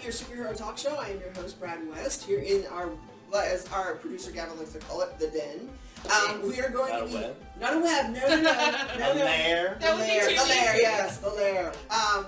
Your superhero talk show. I am your host, Brad West, here in our, as our producer Gavin likes to call it, the den. We are going to be... Not a web, no. The lair. The lair, yes, the lair.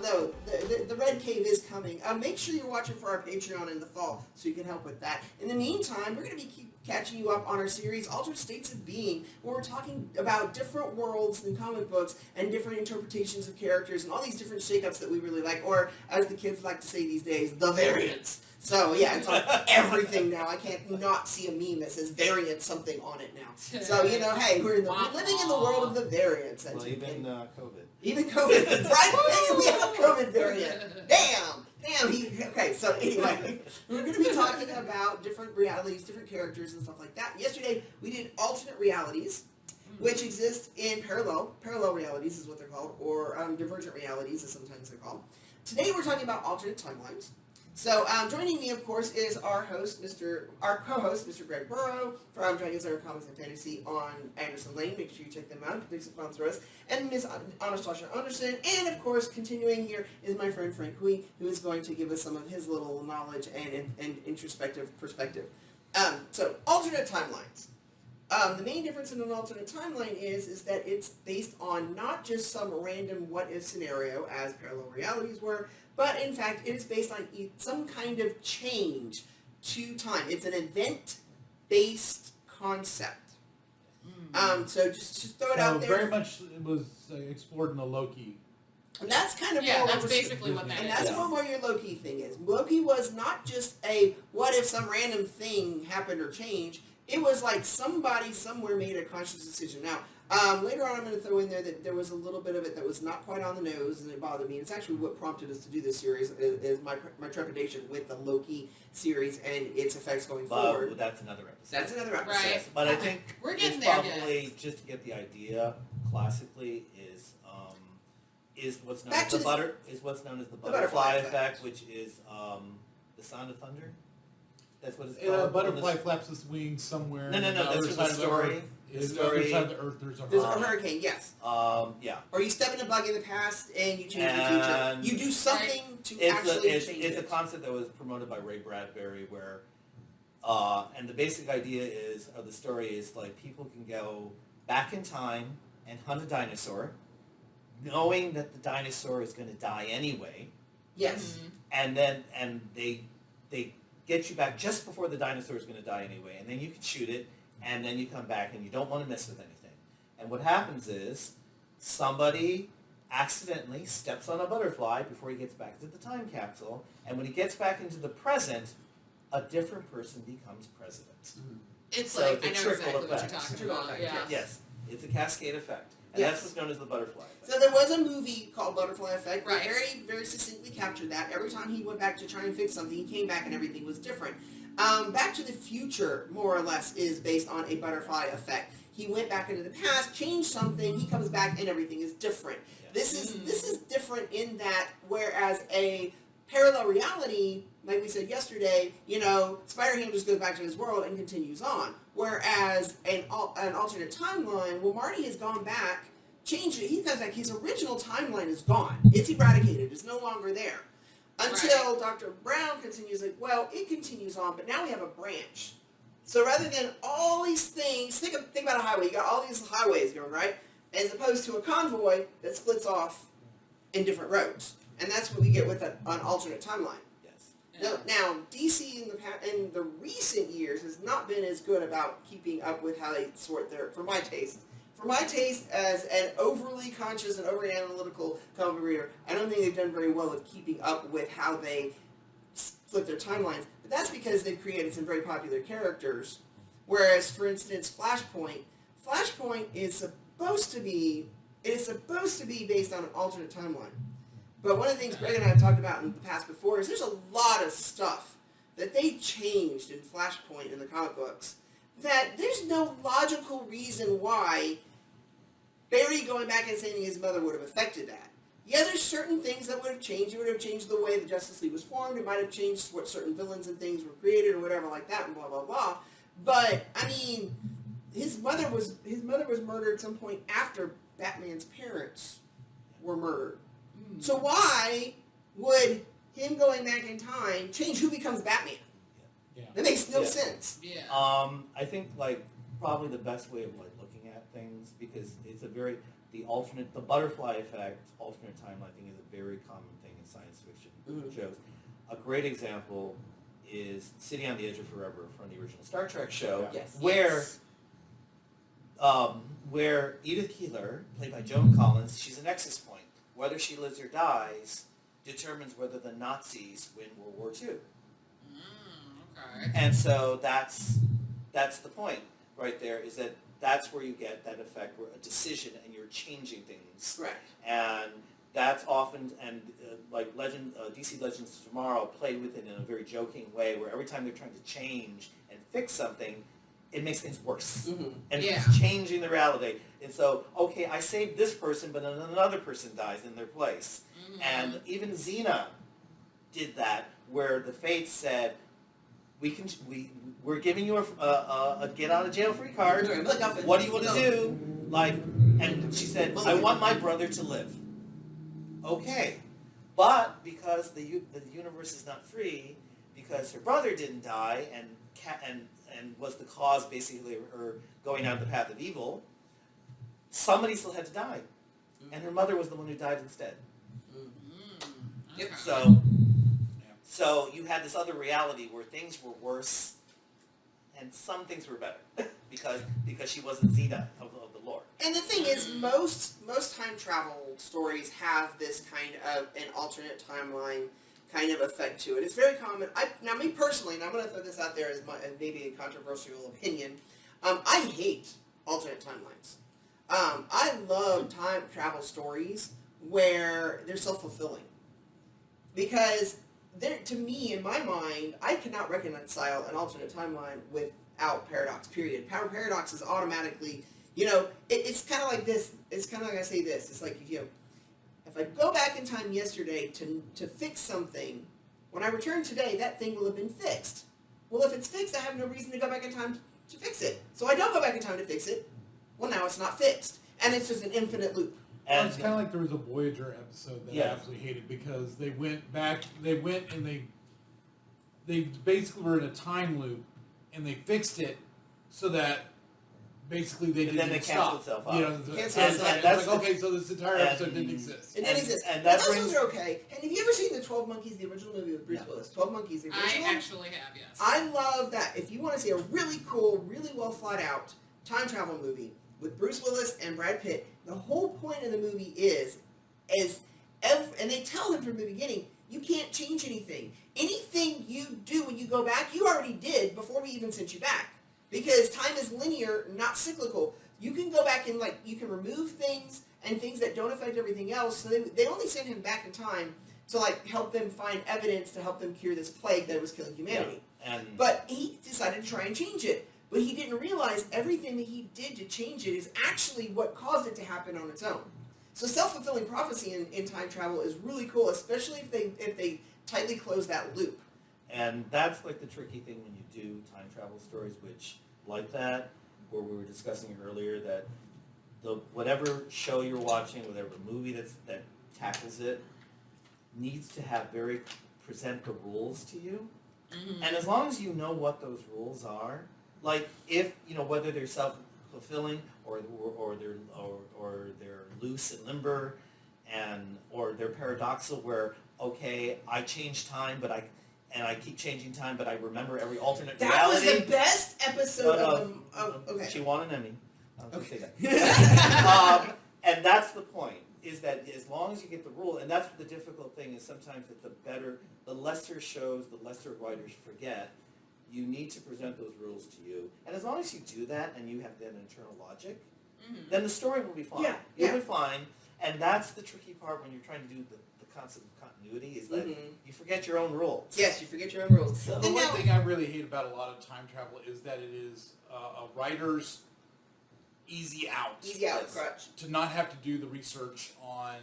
No, the Red Cave is coming. Make sure you're watching for our Patreon in the fall so you can help with that. In the meantime, we're going to be catching you up on our series, Altered States of Being, where we're talking about different worlds in comic books and different interpretations of characters and all these different shakeups that we really like, or as the kids like to say these days, the variants. So yeah, it's on everything now. I can't not see a meme that says variant something on it now. So hey, we're living in the world of the variants. Well, even COVID. Even COVID, right? We have a COVID variant. Damn. Okay, so anyway, we're going to be talking about different realities, different characters, and stuff like that. Yesterday, we did alternate realities, which exist in parallel realities is what they're called, or divergent realities as sometimes they're called. Today, we're talking about alternate timelines. So, joining me, of course, is our co-host, Mr. Greg Burrow, from Dragons Are Comics and Fantasy on Anderson Lane. Make sure you check them out. Big sponsor us. And Ms. Anastasia Anderson. And, of course, continuing here is my friend Frank Hui, who is going to give us some of his little knowledge and introspective perspective. So, alternate timelines. The main difference in an alternate timeline is that it's based on not just some random what-if scenario, as parallel realities were, but in fact, it is based on some kind of change to time. It's an event-based concept. So just throw it out there. Very much it was explored in the Loki. And that's kind of that's basically what that is. And that's where your Loki thing is. Loki was not just a what if some random thing happened or changed. It was like somebody somewhere made a conscious decision. Now, later on I'm going to throw in there that there was a little bit of it that was not quite on the nose, and it bothered me. It's actually what prompted us to do this series, is my trepidation with the Loki series and its effects going forward. That's another episode. That's another episode. Right. But I think we're getting it's there, probably, guys. just to get the idea, classically, is what's known as the butterfly effect, which is the sound of thunder. That's what it's called. A butterfly flaps its wings somewhere. No. That's the story. The other side of the earth, there's a hurricane, yes. Yeah. Or you step in a bug in the past and you change the future. You do something to actually change it. It's a concept that was promoted by Ray Bradbury where, and the basic idea of the story is like people can go back in time and hunt a dinosaur, knowing that the dinosaur is going to die anyway. Yes. And they get you back just before the dinosaur is going to die anyway, and then you can shoot it, and then you come back, and you don't want to mess with anything. And what happens is somebody accidentally steps on a butterfly before he gets back to the time capsule, and when he gets back into the present, a different person becomes president. It's so like, the I know trickle exactly what effect. you're talking about. Yeah. Yes, it's a cascade effect. And that's what's known as the butterfly effect. So there was a movie called Butterfly Effect. Right. Very, very succinctly captured that. Every time he went back to try and fix something, he came back and everything was different. Back to the Future, more or less, is based on a butterfly effect. He went back into the past, changed something, he comes back and everything is different. Yes. This is different in that, whereas a parallel reality, like we said yesterday, Spider-Ham just goes back to his world and continues on. Whereas an alternate timeline, well, Marty has gone back, changed it. He comes back. His original timeline is gone. It's eradicated. It's no longer there. Until Dr. Brown continues, like, well, it continues on, but now we have a branch. So rather than all these things, think about a highway. You got all these highways going, right? As opposed to a convoy that splits off in different roads. And that's what we get with an alternate timeline. Yes. Now, DC in the recent years has not been as good about keeping up with how they sort for my taste, as an overly conscious and overly analytical comic reader, I don't think they've done very well with keeping up with how they flip their timelines. But that's because they've created some very popular characters. Whereas, for instance, Flashpoint is supposed to be based on an alternate timeline. But one of the things Greg and I have talked about in the past before is there's a lot of stuff that they changed in Flashpoint in the comic books that there's no logical reason why Barry going back and saving his mother would have affected that. Yeah, there's certain things that would have changed. It would have changed the way the Justice League was formed. It might have changed what certain villains and things were created or whatever like that and blah, blah, blah. But, I mean, his mother was murdered at some point after Batman's parents were murdered. So why would him going back in time change who becomes Batman? Yeah. That makes no Yeah. sense. Yeah. I think probably the best way of looking at things, because it's the butterfly effect, alternate timeline thing is a very common thing in science fiction shows. A great example is City on the Edge of Forever from the original Star Trek show, Yes. where Edith Keeler, played by Joan Collins, she's a nexus point. Whether she lives or dies determines whether the Nazis win World War II. Okay. And so that's the point right there, is that's where you get that effect where a decision and you're changing things. Correct. And that's often, DC Legends of Tomorrow played with it in a very joking way, where every time they're trying to change and fix something, it makes things worse. Mm-hmm. And Yeah. it's changing the reality. And so, okay, I saved this person, but then another person dies in their place. Mhm. And even Xena did that, where the Fates said, we're giving you a get out of jail free card. What do you want to do? And she said, I want my brother to live. Okay, but because the universe is not free, because her brother didn't die and was the cause basically of her going down the path of evil, somebody still had to die, and her mother was the one who died instead. Okay. So you had this other reality where things were worse, and some things were better because she wasn't Xena of the lore. And the thing is, most time travel stories have this kind of an alternate timeline kind of effect to it. It's very common. Now, me personally, and I'm going to throw this out there as maybe a controversial opinion, I hate alternate timelines. I love time travel stories where they're self-fulfilling. Because to me, in my mind, I cannot reconcile an alternate timeline without paradox, period. Paradox is automatically, it's kind of like this. It's kind of like I say this. It's like, if I go back in time yesterday to fix something, when I return today, that thing will have been fixed. Well, if it's fixed, I have no reason to go back in time to fix it. So I don't go back in time to fix it. Well, now it's not fixed. And it's just an infinite loop. Well, it's kind of like there was a Voyager episode that I Yeah. absolutely hated, because they went and they basically were in a time loop, and they fixed it so that basically they And didn't then it stop. canceled itself out. Cancel itself out. It's like, okay, so this entire episode and- didn't exist. It didn't exist. And Well, that those brings... ones are okay. And have you ever seen the 12 Monkeys, the original movie with Bruce Willis? 12 Monkeys, the I original? actually have, yes. I love that. If you want to see a really cool, really well thought out time travel movie with Bruce Willis and Brad Pitt, the whole point of the movie and they tell him from the beginning, you can't change anything. Anything you do when you go back, you already did before we even sent you back. Because time is linear, not cyclical. You can go back and you can remove things and things that don't affect everything else. So they only sent him back in time to help them find evidence to help them cure this plague that was killing humanity. And But he decided to try and change it. But he didn't realize everything that he did to change it is actually what caused it to happen on its own. So self-fulfilling prophecy in time travel is really cool, especially if they tightly close that loop. And that's the tricky thing when you do time travel stories, which like that, where we were discussing earlier, that whatever show you're watching, whatever movie that tackles it, needs to have present the rules to you. Mm-hmm. And as long as you know what those rules are, if whether they're self-fulfilling or they're loose and limber, or they're paradoxical, where I change time, but I keep changing time, but I remember every alternate That reality. was the best episode okay. She won an Emmy. I'll just Okay. say that. And that's the point, is that as long as you get the rule, and that's the difficult thing, is sometimes that the lesser shows, the lesser writers forget, you need to present those rules to you. And as long as you do that and you have that internal logic, then the story will be fine. Yeah, You'll yeah. be fine. And that's the tricky part when you're trying to do the concept of continuity is that Mhm. you forget your own rules. Yes, you forget your own rules. So- The And one now- thing I really hate about a lot of time travel is that it is a writer's easy out. Easy out, Yes. crutch. To not have to do the research on,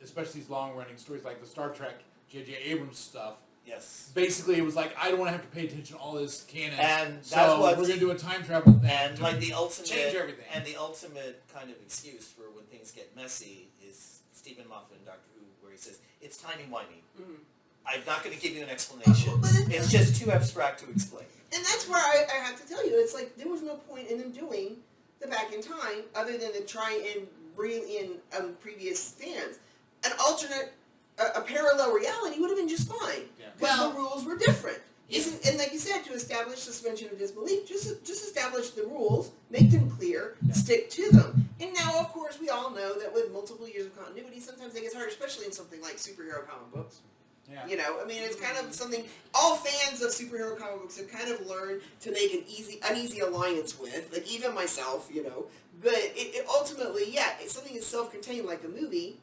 especially these long-running stories like the Star Trek, J.J. Abrams stuff. Yes. Basically, it was like, I don't want to have to pay attention to all this canon. And so that's what we're going to do a time travel thing. And to like the ultimate change everything. And the ultimate kind of excuse for when things get messy is Stephen Moffat in Doctor Who, where he says it's timey-wimey. Mhm. I'm not going to give you an explanation. But It's just too abstract to explain. And that's where I have to tell you, it's like there was no point in them doing the back in time other than to try and reel in previous fans. An alternate, a parallel reality would have been just fine. Yeah. Because Well- the rules were different. Yeah. And like you said, to establish suspension of disbelief, just establish the rules, make them clear, Yeah. stick to them. And now, of course, we all know that with multiple years of continuity, sometimes it gets hard, especially in something like superhero comic books. Yeah. You know, I mean, it's kind of something all fans of superhero comic books have kind of learned to make an uneasy alliance with, like even myself, you know. But it ultimately, yeah, it's something that's self-contained like a movie,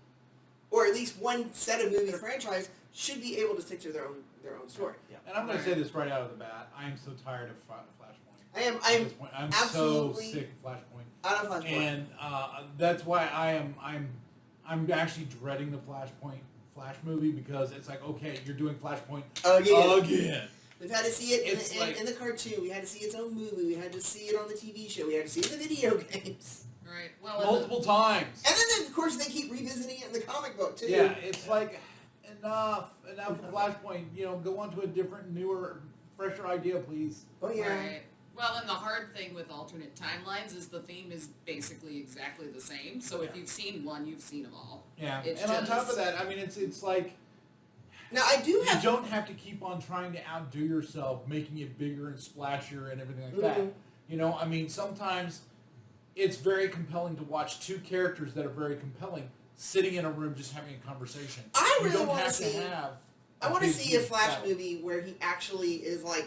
or at least one set of movies or franchise should be able to stick to their own story. And I'm going to say this right out of the bat. I am so tired of Flashpoint. I am At this point. I'm so absolutely sick of Flashpoint. out of Flashpoint. And that's why I'm actually dreading the Flash movie, because it's like, okay, you're doing Flashpoint again. We've had to see it It's like- in the cartoon. We had to see its own movie. We had to see it on the TV show. We had to see it in the video games. Right. Well, and Multiple times. And then, of course, they keep revisiting it in the comic book, too. Yeah, it's like, enough of Flashpoint. You know, go on to a different, newer, fresher idea, please. Oh, yeah. Right. Well, and the hard thing with alternate timelines is the theme is basically exactly the same. So if Yeah. you've seen one, you've seen them all. Yeah, It's and on top just- of that, I mean, it's like, Now, I do you have... don't have to keep on trying to outdo yourself, making it bigger and splashier and everything like that. Mhm. You know, I mean, sometimes it's very compelling to watch two characters that are very compelling sitting in a room just having a conversation. I You really don't want to have see... have I want to big, see a huge Flash battle. movie where he actually is like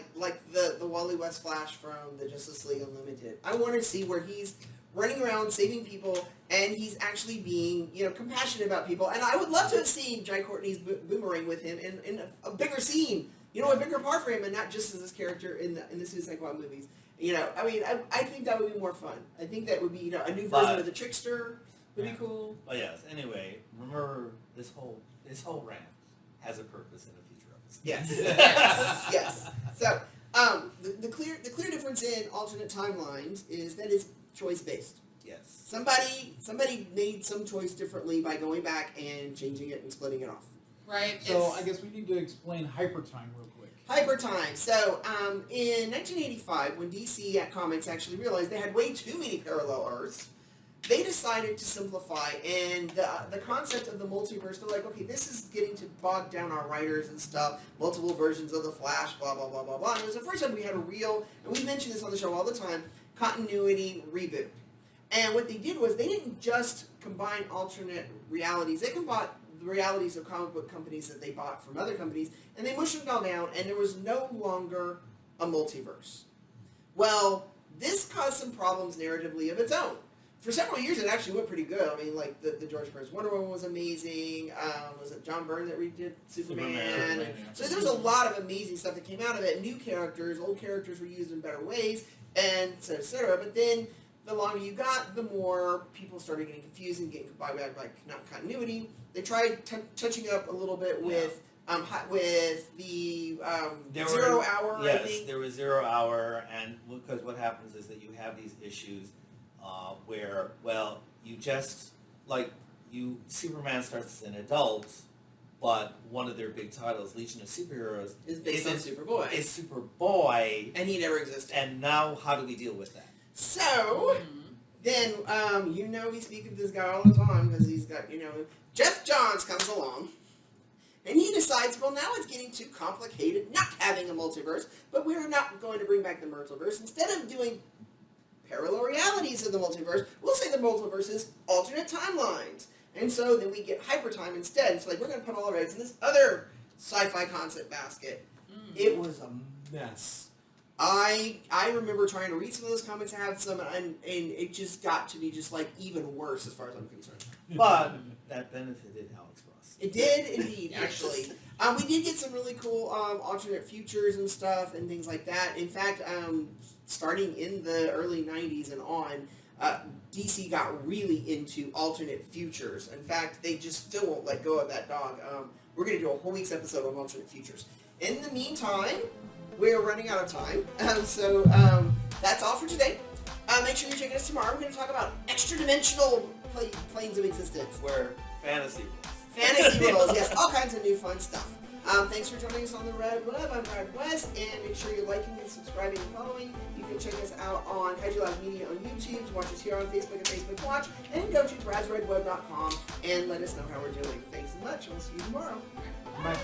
the Wally West Flash from the Justice League Unlimited. I want to see where he's running around saving people and he's actually being, you know, compassionate about people. And I would love to have seen Jai Courtney's Boomerang with him in a bigger scene, you know, a bigger part for him, and not just as this character in the Suicide Squad movies. You know, I mean, I think that would be more fun. I think that would be, you know, a new version of the Trickster would be cool. Oh yes. Anyway, remember this whole rant has a purpose in a future episode. Yes. Yes. So, the clear difference in alternate timelines is that it's choice based. Yes. Somebody made some choice differently by going back and changing it and splitting it off. Right. So It's- I guess we need to explain hypertime real quick. Hyper time. So, in 1985, when DC Comics actually realized they had way too many parallel Earths, they decided to simplify, and the concept of the multiverse, they're like, okay, this is getting to bog down our writers and stuff, multiple versions of the Flash, blah, blah, blah, blah, blah. And it was the first time we had a real, and we mention this on the show all the time, continuity reboot. And what they did was they didn't just combine alternate realities, they combined the realities of comic book companies that they bought from other companies, and they mushed them all down, and there was no longer a multiverse. Well, this caused some problems narratively of its own. For several years, it actually went pretty good. I mean, like, the George Perez Wonder Woman was amazing. Was it John Byrne that redid Superman? Superman, yeah. So there was a lot of amazing stuff that came out of it. New characters, old characters were used in better ways, and so et cetera. But then, the longer you got, the more people started getting confused and getting by not continuity. They tried touching up a little bit with the There 0 were- hour, I Yes, think. there was 0 hour, and because what happens is that you have these issues where, well, you just, like, Superman starts as an adult, but one of their big titles, Legion of Superheroes, Is based on Superboy. is Superboy, And he never existed. and now how do we deal with that? So, then, you know we speak of this guy all the time because he's got, you know, Jeff Johns comes along, and he decides, well, now it's getting too complicated not having a multiverse, but we're not going to bring back the multiverse. Instead of doing parallel realities of the multiverse, we'll say the multiverse is alternate timelines. And so then we get hypertime instead. It's like, we're going to put all our eggs in this other sci-fi concept basket. It was a mess. I remember trying to read some of those comics, I had some, and it just got to be just like even worse as far as I'm concerned. But that benefited Alex Ross. It did indeed, actually. We did get some really cool alternate futures and stuff and things like that. In fact, starting in the early 90s and on, DC got really into alternate futures. In fact, they just still won't let go of that dog. We're going to do a whole week's episode on alternate futures. In the meantime, we're running out of time. So that's all for today. Make sure you check us tomorrow. We're going to talk about extra-dimensional planes of existence. Where fantasy rules. Fantasy worlds, yes, all kinds of new fun stuff. Thanks for joining us on the Red Web. I'm Brad West, and make sure you're liking and subscribing and following. You can check us out on Kaiju Live Media on YouTube, to watch us here on Facebook and Facebook Watch, and go to bradsredweb.com and let us know how we're doing. Thanks so much, and we'll see you tomorrow. Bye.